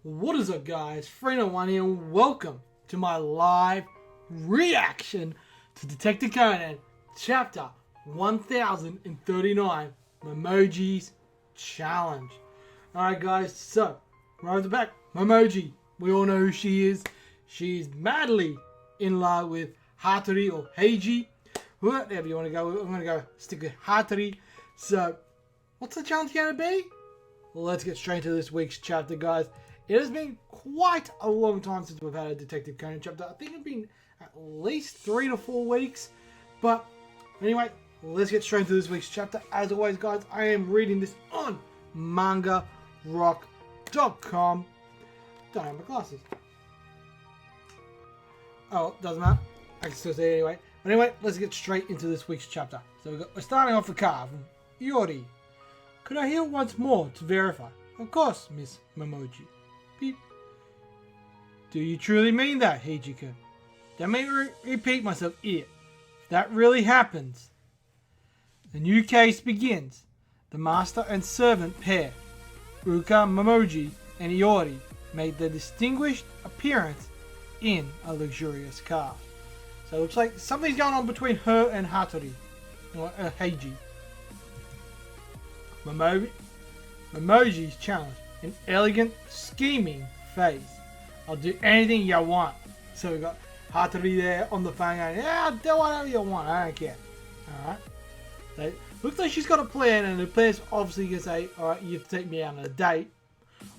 What is up, guys? Freno1 here, and welcome to my live reaction to Detective Conan chapter 1039, Momoji's Challenge. Alright guys, so right at the back, Momiji. We all know who she is. She's madly in love with Hattori or Heiji. Whatever you want to go with. I'm going to go stick with Hattori. So, what's the challenge going to be? Well, let's get straight into this week's chapter, guys. It has been quite a long time since we've had a Detective Conan chapter. I think it's been at least 3 to 4 weeks. But anyway, let's get straight into this week's chapter. As always, guys, I am reading this on mangarock.com. Don't have my glasses. Oh, doesn't matter. I can still see it anyway. But anyway, let's get straight into this week's chapter. So we're starting off the car from Iori. Could I hear once more to verify? Of course, Miss Momiji. Beep. Do you truly mean that, Heiji-kun? Don't make me repeat myself, idiot. If that really happens, the new case begins. The master and servant pair, Uka Momiji and Iori, made their distinguished appearance in a luxurious car. So it looks like something's going on between her and Hattori, or Heiji. Momoji's challenge. An elegant, scheming face. I'll do anything you want. So we got Hattori there on the phone going, yeah, I'll do whatever you want. I don't care. Alright. So looks like she's got a plan, and the plan's obviously going to say, alright, you have to take me out on a date.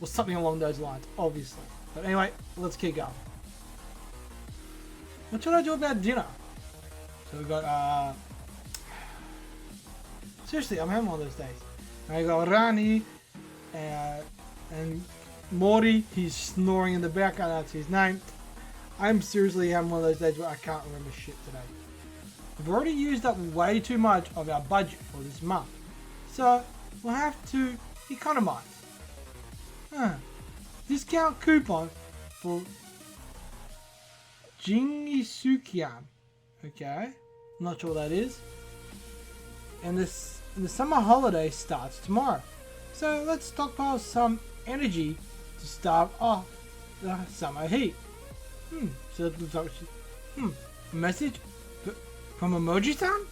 Or something along those lines, obviously. But anyway, let's keep going. What should I do about dinner? So we got, seriously, I'm having one of those days. I got Rani, and Mori, he's snoring in the background, that's his name. I'm seriously having one of those days where I can't remember shit today. We've already used up way too much of our budget for this month, so we'll have to economize. Discount coupon for Jingisukian. Okay, I'm not sure what that is. And the summer holiday starts tomorrow. So let's stockpile some energy to starve off the summer heat. So that looks like a message from Emoji-san?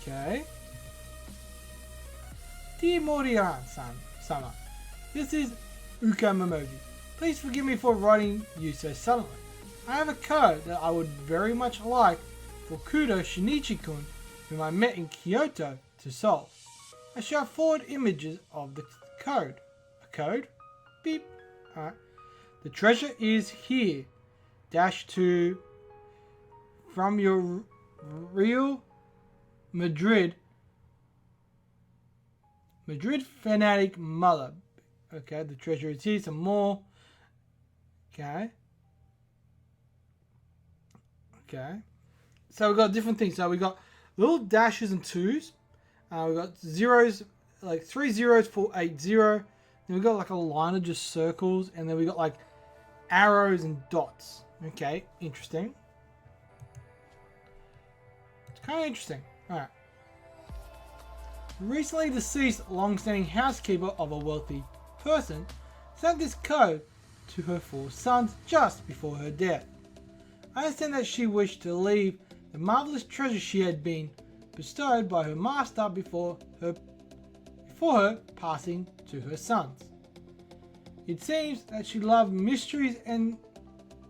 Okay. Dear Mori Ran sama, this is Uka Momiji. Please forgive me for writing you so suddenly. I have a code that I would very much like for Kudo Shinichi-kun, whom I met in Kyoto, to solve. I shall forward images of the code. A code? Beep. Alright. The treasure is here. -2 from your real Madrid fanatic mother. Okay, the treasure is here. Some more. Okay. Okay. So we've got different things. So we got little dashes and twos. We've got zeros, like 3 zeros for 80. Then we've got like a line of just circles. And then we got like arrows and dots. Okay, interesting. It's kind of interesting. Alright. Recently deceased long-standing housekeeper of a wealthy person sent this code to her 4 sons just before her death. I understand that she wished to leave the marvelous treasure she had been bestowed by her master before her passing to her sons. It seems that she loved mysteries, and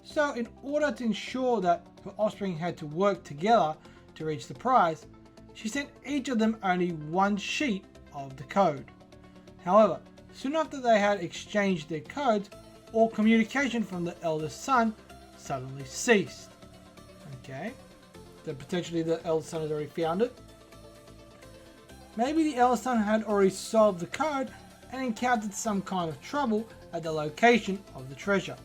so in order to ensure that her offspring had to work together to reach the prize, she sent each of them only 1 sheet of the code. However, soon after they had exchanged their codes, all communication from the eldest son suddenly ceased. Okay. So potentially the eldest son has already found it. Maybe the eldest son had already solved the code and encountered some kind of trouble at the location of the treasure.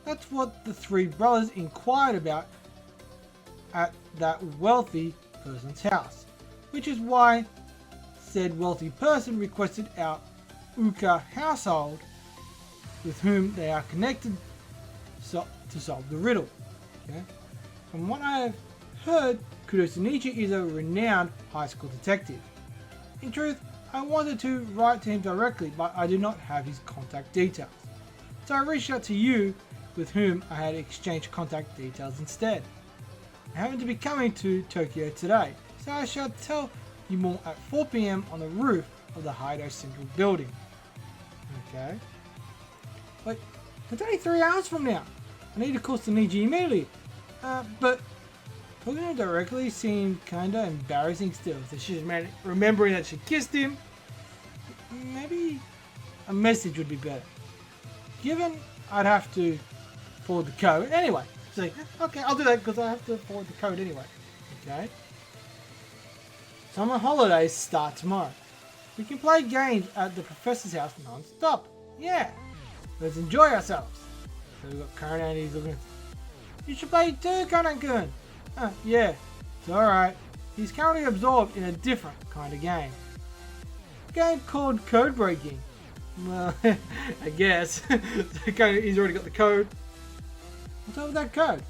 That's what the 3 brothers inquired about at that wealthy person's house, which is why said wealthy person requested our Uka household, with whom they are connected, to solve the riddle. Okay? From what I have heard, Kudo Shinichi is a renowned high school detective. In truth, I wanted to write to him directly, but I do not have his contact details. so I reached out to you, with whom I had exchanged contact details instead. I happen to be coming to Tokyo today, so I shall tell you more at 4 PM on the roof of the Hido Central building. Okay. Wait, it's only 3 hours from now. I need to call Shinichi immediately. But talking to him directly seemed kinda embarrassing still, so she's remembering that she kissed him. Maybe a message would be better. Given I'd have to forward the code anyway. So, okay, I'll do that because I have to forward the code anyway. Okay. Summer holidays start tomorrow. We can play games at the professor's house non-stop. Yeah. Let's enjoy ourselves. So we've got Conan, he's looking. You should play too, Conan-kun. Yeah. It's alright. He's currently absorbed in a different kind of game. A game called code breaking. Well, I guess. He's already got the code. What's up with that code?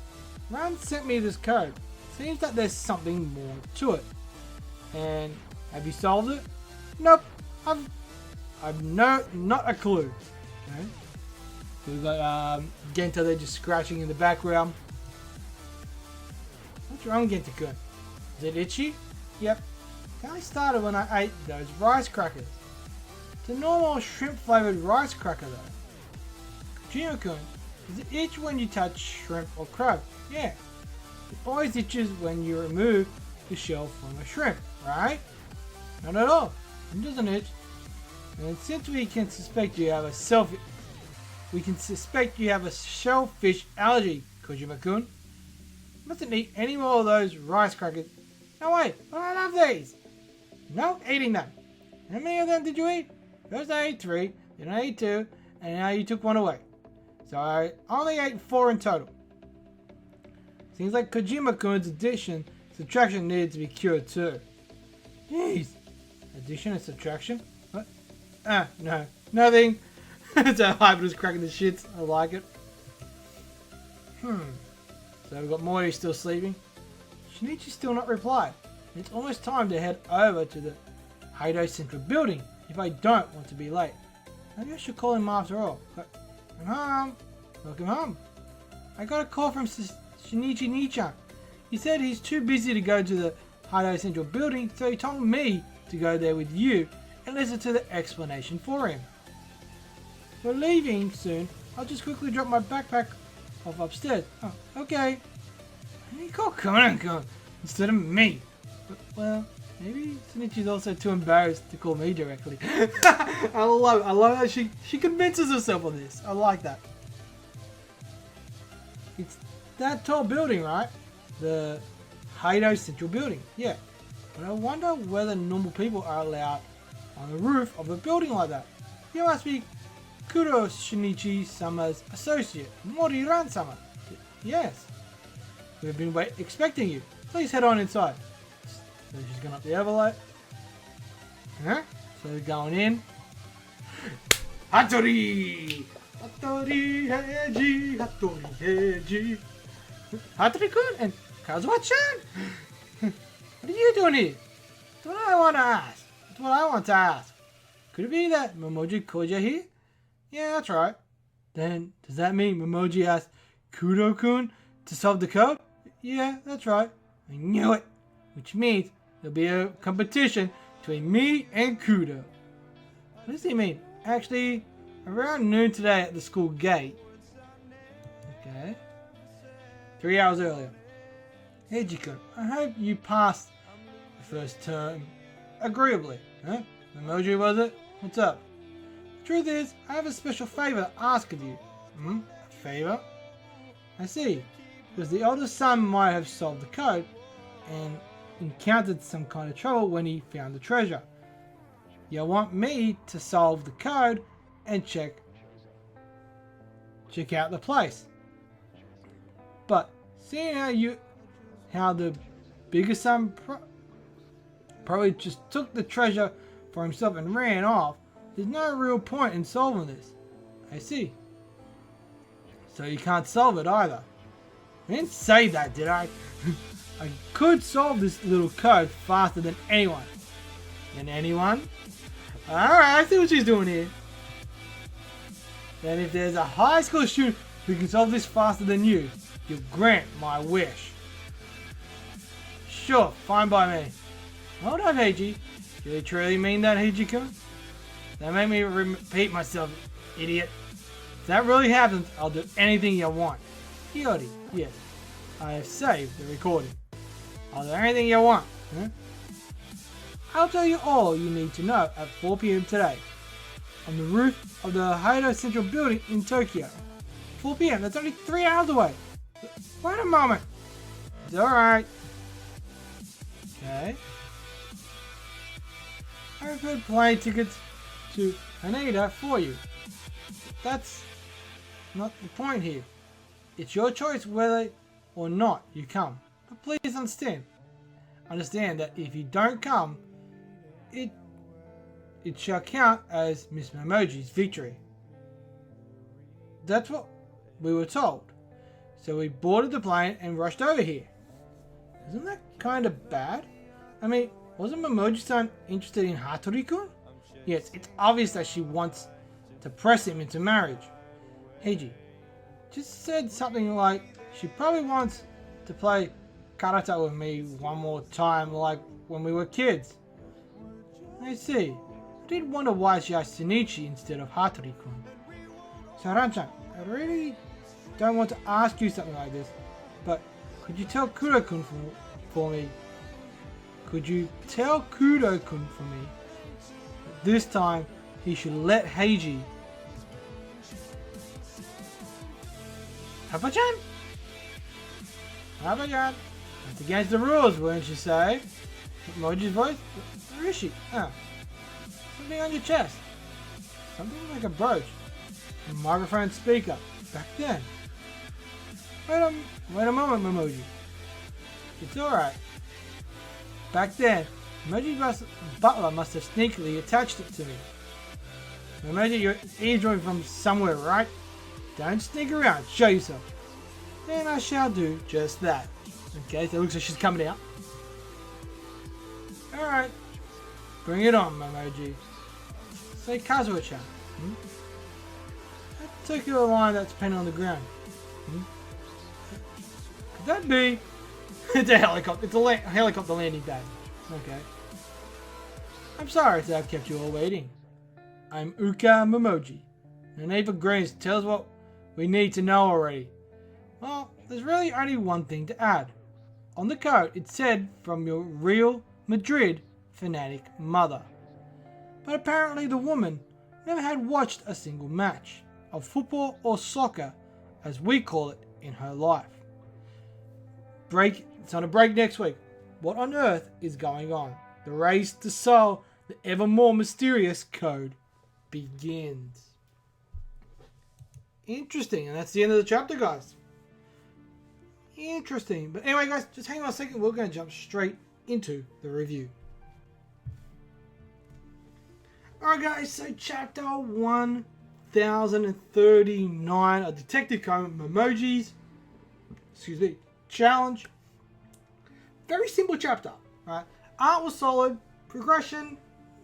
Ran sent me this code. Seems that there's something more to it. And have you solved it? Nope. I've not a clue. Okay. So we've got Genta there just scratching in the background. What's wrong, Genta-kun? Is it itchy? Yep. It only started when I ate those rice crackers. It's a normal shrimp flavored rice cracker though. Kojima-kun, does it itch when you touch shrimp or crab? Yeah. It always itches when you remove the shell from a shrimp, right? Not at all. It doesn't itch. And since we can suspect you have a shellfish allergy, Kojima-kun. Mustn't eat any more of those rice crackers. No way, I love these. No eating them. How many of them did you eat? First I ate 3, then I ate 2, and now you took 1 away. So I only ate 4 in total. Seems like Kojima-kun's subtraction needed to be cured too. Jeez. Addition and subtraction? What? No. Nothing. So Hyper's cracking the shits. I like it. So we've got Mori still sleeping. Shinichi's still not replied. It's almost time to head over to the Hido Central building if I don't want to be late. Maybe I should call him after all. I'm home. Welcome home. I got a call from Shinichi Nichan. He said he's too busy to go to the Hido Central building, so he told me to go there with you and listen to the explanation for him. We're leaving soon. I'll just quickly drop my backpack off upstairs. Oh, okay. Maybe call Conan instead of me. But, well, maybe Shinichi's also too embarrassed to call me directly. I love that she convinces herself on this. I like that. It's that tall building, right? The Hido Central building. Yeah. But I wonder whether normal people are allowed on the roof of a building like that. You must be Kudo Shinichi Sama's associate, Mori Ran Sama. Yes. We've been expecting you. Please head on inside. So she's gone up the elevator. So we're going in. Hattori! Hattori Heiji! Hattori Heiji! Hattori-kun and Kazuha-chan! What are you doing here? That's what I want to ask. That's what I want to ask. Could it be that Momiji called you here? Yeah, that's right. Then, does that mean Momiji asked Kudo-kun to solve the code? Yeah, that's right. I knew it. Which means there'll be a competition between me and Kudo. What does he mean? Actually, around noon today at the school gate. Okay. 3 hours earlier. Eiji-kun, I hope you passed the first term agreeably. Huh? Emoji, was it? What's up? The truth is, I have a special favor to ask of you. A favor? I see. Because the oldest son might have solved the code and encountered some kind of trouble when he found the treasure. You want me to solve the code and check out the place. But seeing how the bigger son probably just took the treasure for himself and ran off, there's no real point in solving this. I see. So you can't solve it either. I didn't say that, did I? I could solve this little code faster than anyone. Alright, I see what she's doing here. then if there's a high school student who can solve this faster than you, you'll grant my wish. Sure, fine by me. Hold on, Heiji. Do you truly mean that, Heiji-kun? Don't make me repeat myself, idiot. If that really happens, I'll do anything you want. Iori, yes. I have saved the recording. I'll do anything you want. Huh? I'll tell you all you need to know at 4 p.m. today. On the roof of the Haido Central Building in Tokyo. 4 p.m. That's only 3 hours away. Wait a moment. It's alright. Okay. I've heard plane tickets to Haneda for you. That's not the point here. It's your choice whether or not you come. But please understand. Understand that if you don't come, it shall count as Miss Momoji's victory. That's what we were told. So we boarded the plane and rushed over here. Isn't that kind of bad? I mean, wasn't Momoji-san interested in Hattori-kun? Yes, it's obvious that she wants to press him into marriage. Heiji just said something like she probably wants to play karate with me one more time like when we were kids. I see. I did wonder why she asked Shinichi instead of Hattori-kun. So Ran-chan, I really don't want to ask you something like this, but could you tell Kudo-kun for me? Could you tell Kudo-kun for me that this time he should let Heiji... Papa-chan? Papa-chan? That's against the rules, wouldn't you say? Moji's voice? Where is she? Ah. Something on your chest. Something like a brooch. A microphone speaker. Back then. Wait a moment, Momiji. It's alright. Back then, Momoji's butler must have sneakily attached it to me. Momoji, you're eavesdropping from somewhere, right? Don't sneak around. Show yourself. Then I shall do just that. Okay, so it looks like she's coming out. Alright. Bring it on, Momiji. Say Kazuha-chan. That circular line that's painted on the ground. Could that be? It's a helicopter. It's a helicopter landing pad. Okay. I'm sorry to have kept you all waiting. I'm Uka Momoji. The name of Greens tells what we need to know already. Well, there's really only one thing to add. On the coat, it said from your real Madrid fanatic mother. But apparently the woman never had watched a single match of football or soccer, as we call it, in her life. It's on a break next week. What on earth is going on? The race to solve the ever more mysterious code begins. Interesting, and that's the end of the chapter, guys. Interesting. But anyway, guys, just hang on a second. We're going to jump straight into the review. Alright, guys, so chapter 1039 of Detective Conan Momoji's challenge. Very simple chapter, right? Art was solid, progression,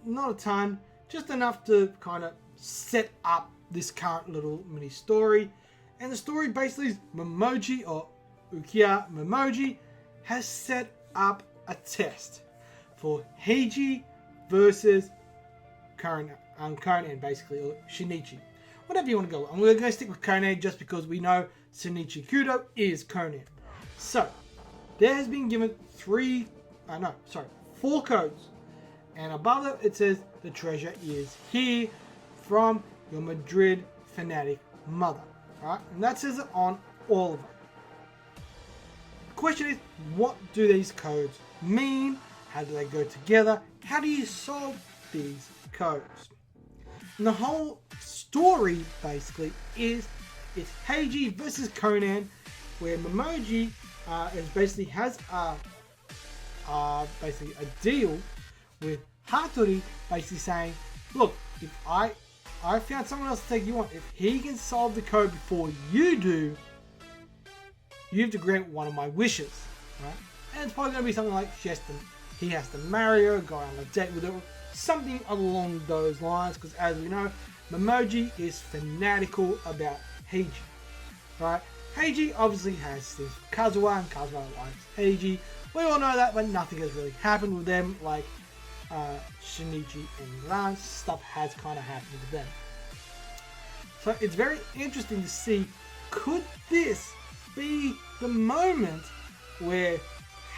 not a ton, just enough to kind of set up this current little mini story. And the story basically is Momiji, or Ukiya Momoji, has set up a test for Heiji versus Conan, basically, or Shinichi. Whatever you want to go with. And we're going to stick with Conan just because we know Shinichi Kudo is Conan. So, there has been given 4 codes. And above it, it says the treasure is here from your Madrid fanatic mother. Right? And that says it on all of them. The question is, what do these codes mean? How do they go together? How do you solve these codes? And the whole story basically is it's Heiji versus Conan, where Momiji basically has a deal with Hattori, basically saying, look, if I found someone else to take you on, if he can solve the code before you do, you have to grant one of my wishes, right? And it's probably going to be something like he has to marry her, go on a date with her, something along those lines, because as we know, Momiji is fanatical about Heiji. Right? Heiji obviously has things with Kazuha, and Kazuha likes Heiji. We all know that, but nothing has really happened with them. Like Shinichi and Ran, stuff has kind of happened with them. So it's very interesting to see, could this be the moment where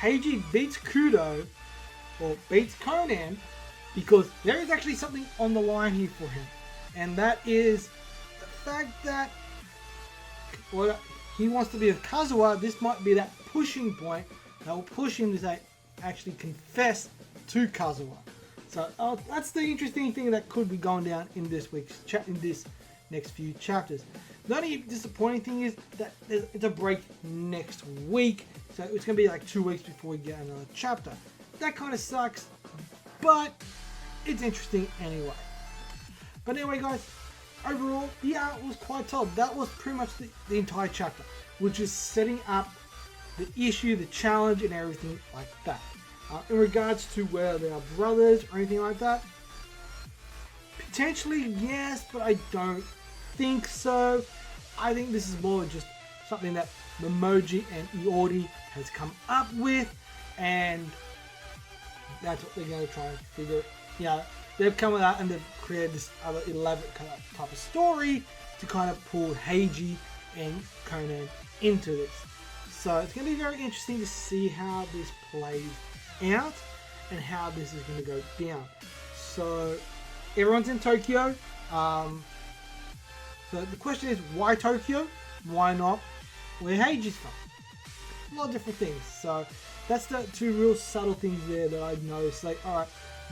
Heiji beats Kudo or beats Conan, because there is actually something on the line here for him, and that is the fact that he wants to be with Kazuha. This might be that pushing point that will push him to actually confess to Kazuha. So that's the interesting thing that could be going down in this week's in this next few chapters. The only disappointing thing is that it's a break next week, so it's going to be like 2 weeks before we get another chapter. That kind of sucks, but it's interesting anyway. But anyway, guys, overall, the art was quite top. That was pretty much the entire chapter, which is setting up the issue, the challenge, and everything like that. In regards to whether they are brothers or anything like that, potentially yes, but I don't think so. I think this is more just something that Momiji and Iori has come up with, and that's what they're going to try and figure. They've come with that, and they've created this other elaborate kind of type of story to kind of pull Heiji and Conan into this. So it's going to be very interesting to see how this plays out and how this is going to go down. So everyone's in Tokyo. So the question is, why Tokyo? Why not where Heiji's from? A lot of different things. So that's the two real subtle things there that I noticed. Like, alright,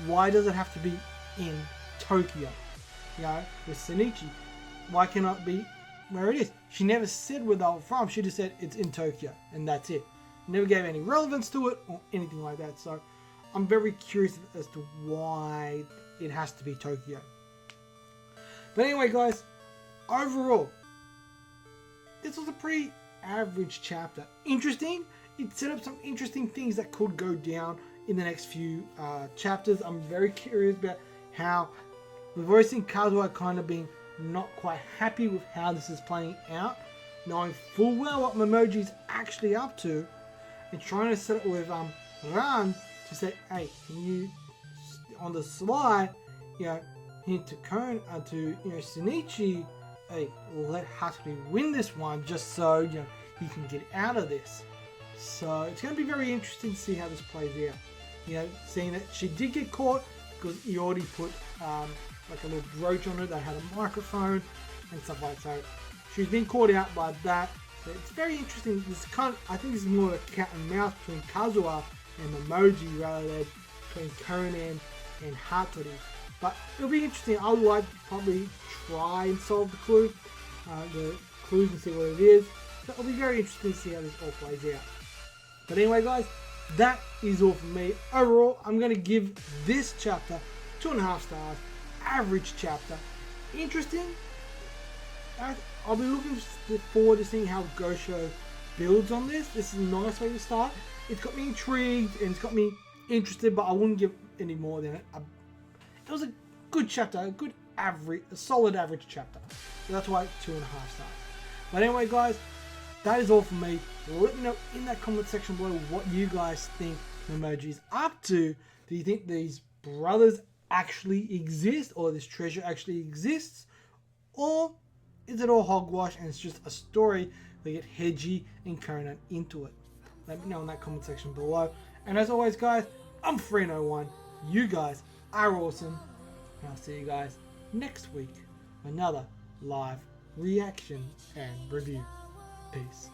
why does it have to be in Tokyo? With Shinichi, why cannot it be where it is? She never said where they were from. She just said it's in Tokyo, and that's it. Never gave any relevance to it or anything like that. So I'm very curious as to why it has to be Tokyo. But anyway, guys, overall, this was a pretty average chapter. Interesting. It set up some interesting things that could go down in the next few chapters. I'm very curious about how we've already seen Kazuha kind of being not quite happy with how this is playing out, knowing full well what Momoji's actually up to, and trying to set it with Ran to say, hey, can you on the sly, hint to Shinichi, hey, let Hattori win this one just so he can get out of this. So it's going to be very interesting to see how this plays out. Seeing that she did get caught because he already put like a little brooch on it that had a microphone and stuff like that. So she's been caught out by that. So it's very interesting. I think this is more of a cat and mouse between Kazuha and Momiji rather than between Conan and Hattori. But it'll be interesting. I would like to probably try and solve the clues and see what it is. So it'll be very interesting to see how this all plays out. But anyway, guys, that is all from me. Overall, I'm going to give this chapter 2.5 stars. Average chapter. Interesting. I'll be looking forward to seeing how Gosho builds on this. This is a nice way to start. It's got me intrigued and it's got me interested, but I wouldn't give any more than it. It was a good chapter, a solid average chapter. So that's why 2.5 stars. But anyway, guys, that is all from me. Let me know in that comment section below what you guys think Momoji's up to. Do you think these brothers actually exist, or this treasure actually exists, or is it all hogwash and it's just a story to get Heiji and Conan into it? Let me know in that comment section below. And as always, guys, I'm Free01. You guys are awesome. And I'll see you guys next week for another live reaction and review. Peace.